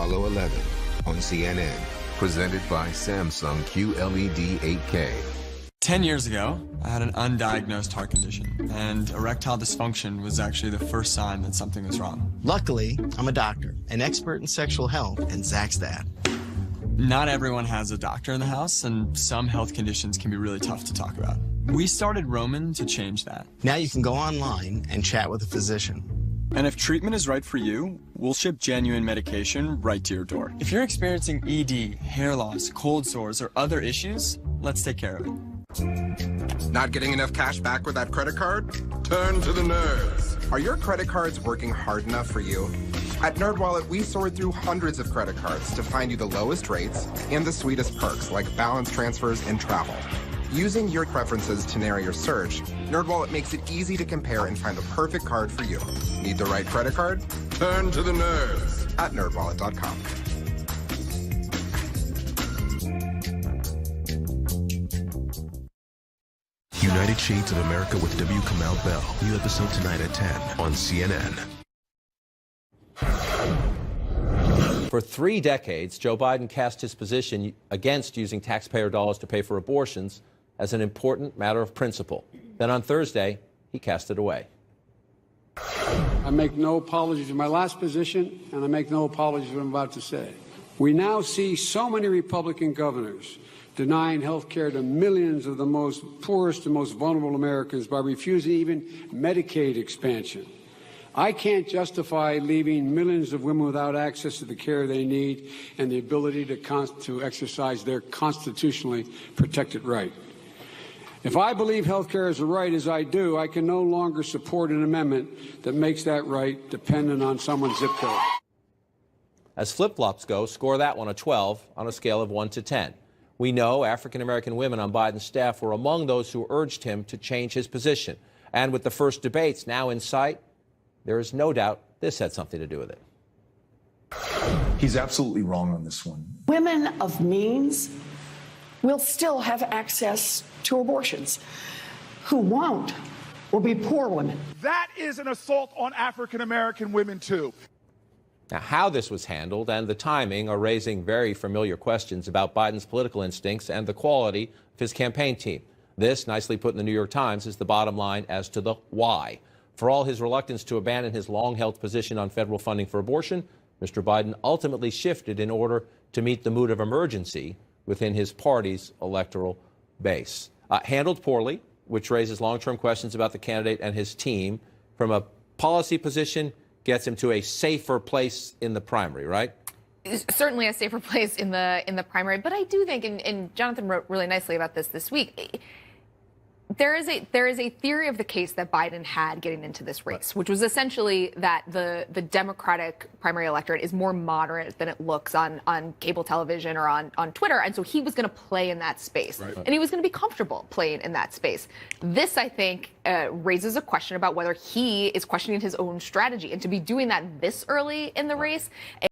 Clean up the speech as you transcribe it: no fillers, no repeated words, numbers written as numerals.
Apollo 11 on CNN. Presented by Samsung QLED 8K. 10 years ago, I had an undiagnosed heart condition, and erectile dysfunction was actually the first sign that something was wrong. Luckily, I'm a doctor, an expert in sexual health, and Zach's dad. Not everyone has a doctor in the house, and some health conditions can be really tough to talk about. We started Roman to change that. Now you can go online and chat with a physician. And if treatment is right for you, we'll ship genuine medication right to your door. If you're experiencing ED, hair loss, cold sores, or other issues, let's take care of it. Not getting enough cash back with that credit card? Turn to the nerds. Are your credit cards working hard enough for you? At NerdWallet, we sort through hundreds of credit cards to find you the lowest rates and the sweetest perks like balance transfers and travel. Using your preferences to narrow your search, NerdWallet makes it easy to compare and find the perfect card for you. Need the right credit card? Turn to the nerds at nerdwallet.com. United Shades of America with W. Kamau Bell. New episode tonight at 10 on CNN. For 3 decades, Joe Biden cast his position against using taxpayer dollars to pay for abortions as an important matter of principle. Then on Thursday, he cast it away. I make no apologies in my last position, and I make no apologies for what I'm about to say. We now see so many Republican governors denying health care to millions of the most poorest and most vulnerable Americans by refusing even Medicaid expansion. I can't justify leaving millions of women without access to the care they need and the ability to exercise their constitutionally protected right. If I believe health care is a right, as I do, I can no longer support an amendment that makes that right dependent on someone's zip code. As flip-flops go, score that one a 12 on a scale of 1 to 10. We know African-American women on Biden's staff were among those who urged him to change his position. And with the first debates now in sight, there is no doubt this had something to do with it. He's absolutely wrong on this one. Women of means will still have access to abortions. Who won't will be poor women. That is an assault on African-American women, too. Now, how this was handled and the timing are raising very familiar questions about Biden's political instincts and the quality of his campaign team. This, nicely put in the New York Times, is the bottom line as to the why. For all his reluctance to abandon his long-held position on federal funding for abortion, Mr. Biden ultimately shifted in order to meet the mood of emergency within his party's electoral base. Handled poorly, which raises long-term questions about the candidate and his team. From a policy position, gets him to a safer place in the primary, right? Certainly a safer place in the primary. But I do think, and Jonathan wrote really nicely about this week, there is a theory of the case that Biden had getting into this race, which was essentially that the Democratic primary electorate is more moderate than it looks on cable television or on Twitter. And so he was going to play in that space. Right. And he was going to be comfortable playing in that space. This, I think, raises a question about whether he is questioning his own strategy. And to be doing that this early in the race